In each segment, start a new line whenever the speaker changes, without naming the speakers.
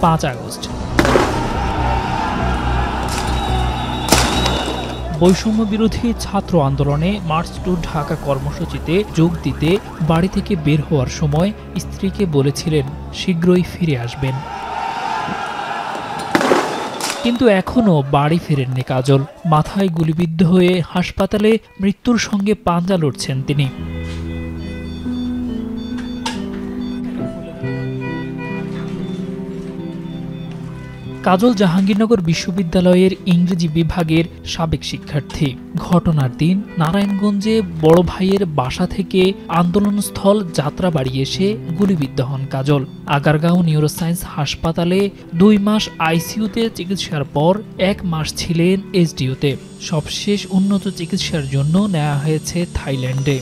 5 August. বৈষম্য বিরোধী ছাত্র আন্দোলনে মার্চ টু ঢাকা কর্মসূচিতে যোগ দিতে বাড়ি থেকে বের হওয়ার সময় স্ত্রীকে বলেছিলেন শীঘ্রই ফিরে আসবেন। কিন্তু এখনও বাড়ি ফেরেননি কাজল। মাথায় গুলিবিদ্ধ হয়ে হাসপাতালে মৃত্যুর সঙ্গে পাঞ্জা লড়ছেন তিনি। কাজল জাহাঙ্গীরনগর বিশ্ববিদ্যালয়ের ইংরেজি বিভাগের সাবেক শিক্ষার্থী। ঘটনার দিন নারায়ণগঞ্জে বড় ভাইয়ের বাসা থেকে আন্দোলনস্থল যাত্রাবাড়ি এসে গুলিবিদ্ধ হন কাজল। আগারগাঁও নিউরোসায়েন্স হাসপাতালে 2 মাস আইসিইউতে চিকিৎসার পর 1 মাস ছিলেন এসডিওতে। সবশেষ উন্নত চিকিৎসার জন্য নেওয়া হয়েছে থাইল্যান্ডে।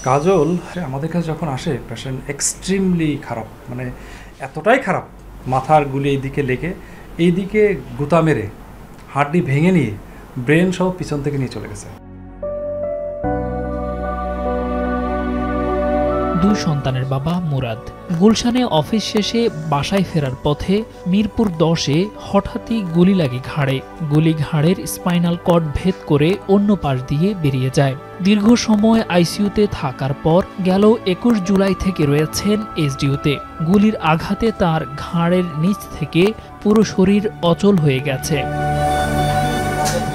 কাজল আমাদের কাছে যখন আসে পেশেন্ট এক্সট্রিমলি খারাপ, মানে এতটাই খারাপ, মাথার গুলি এইদিকে লেগে এইদিকে গুতা মেরে হাড্ডি ভেঙে নিয়ে ব্রেন সহ পিছন থেকে নিয়ে চলে গেছে।
2 সন্তানের বাবা মুরাদ গুলশানে অফিস শেষে বাসায় ফেরার পথে মিরপুর 10-এ হঠাৎই গুলি লাগে ঘাড়ে। গুলি ঘাড়ের স্পাইনাল কর্ড ভেদ করে অন্য পাশ দিয়ে বেরিয়ে যায়। দীর্ঘ সময় আইসিইউতে থাকার পর গেল 21 জুলাই থেকে রয়েছেন এসডিওতে। গুলির আঘাতে তার ঘাড়ের নিচ থেকে পুরো শরীর অচল হয়ে গেছে।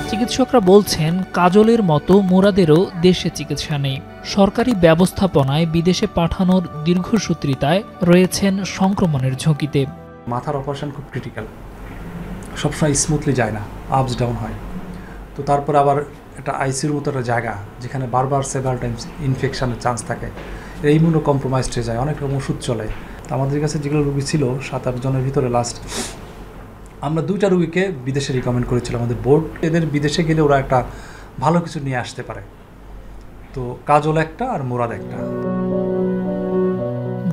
চিকিৎসকরা বলছেন কাজলের মতো মুরাদেরও দেশে চিকিৎসা নেই। সরকারি ব্যবস্থাপনায় বিদেশে পাঠানোর দীর্ঘসূত্রিতায় রয়েছেন সংক্রমণের ঝুঁকিতে।
মাথার অপারেশন খুব ক্রিটিক্যাল, সবসময় স্মুথলি যায় না, আপস ডাউন হয়। তো তারপর আবার এটা আইসিইউর মতো একটা জায়গা যেখানে বারবার সেভারাল টাইমস ইনফেকশনের চান্স থাকে, ইমিউনো কম্প্রোমাইজড হয়ে যায়, অনেক রকম ওষুধ চলে। তো আমাদের কাছে যেগুলো রুগী ছিল 7-8 জনের ভিতরে লাস্ট আমরা 2টা রুগীকে বিদেশে রিকমেন্ড করেছিলাম আমাদের বোর্ড। এদের বিদেশে গেলে ওরা একটা ভালো কিছু নিয়ে আসতে পারে। তো কাজল একটা আর মুরাদ একটা।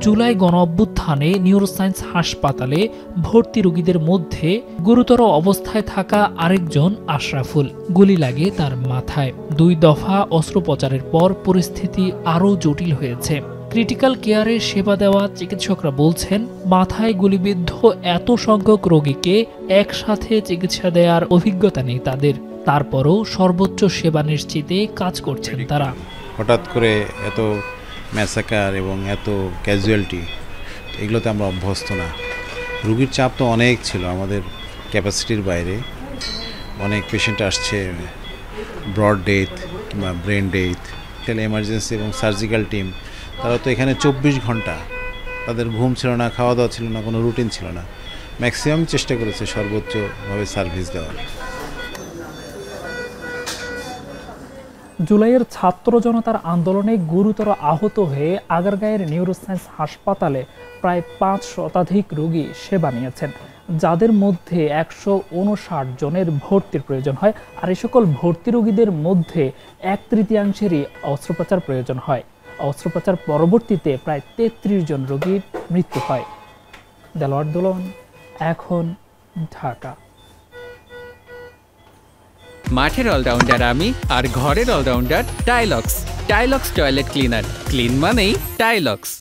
জুলাই গণঅভ্যুত্থানে নিউরোসায়েন্স হাসপাতালে ভর্তি রোগীদের মধ্যে গুরুতর অবস্থায় থাকা আরেকজন আশরাফুল। গুলি লাগে তার মাথায়। 2 দফা অস্ত্রোপচারের পর পরিস্থিতি আরও জটিল হয়েছে। ক্রিটিক্যাল কেয়ারে সেবা দেওয়া চিকিৎসকরা বলছেন মাথায় গুলিবিদ্ধ এত সংখ্যক রোগীকে একসাথে চিকিৎসা দেওয়ার অভিজ্ঞতা নেই তাদের। তারপরও সর্বোচ্চ সেবা নিশ্চিতে কাজ করছেন তারা।
হঠাৎ করে এত ম্যাসাকার এবং এত ক্যাজুয়ালিটি, এগুলোতে আমরা অভ্যস্ত না। রুগীর চাপ তো অনেক ছিল, আমাদের ক্যাপাসিটির বাইরে। অনেক পেশেন্ট আসছে ব্রড ডেথ কিংবা ব্রেন ডেথ। এমার্জেন্সি এবং সার্জিক্যাল টিম তারা তো এখানে 24 ঘন্টা, তাদের ঘুম ছিল না, খাওয়া দাওয়া ছিল না, কোনো রুটিন ছিল না। ম্যাক্সিমাম চেষ্টা করেছে সর্বোচ্চভাবে সার্ভিস দেওয়ার।
জুলাইয়ের ছাত্র জনতার আন্দোলনে গুরুতর আহত হয়ে আগারগাঁয়ের নিউরোসায়েন্স হাসপাতালে প্রায় 5 শতাধিক রোগী সেবা নিয়েছেন, যাদের মধ্যে 159 জনের ভর্তির প্রয়োজন হয়। আর এই সকল ভর্তি রোগীদের মধ্যে 1/3 অস্ত্রোপচার প্রয়োজন হয়। অস্ত্রোপচার পরবর্তীতে প্রায় 33 জন রোগীর মৃত্যু হয়। দেলোয়ার দোলন, এখন, ঢাকা।
মাঠের অলরাউন্ডার আমি, আর ঘরের allrounder Tilex. Tilex toilet cleaner, clean মানেই টাইলক্স।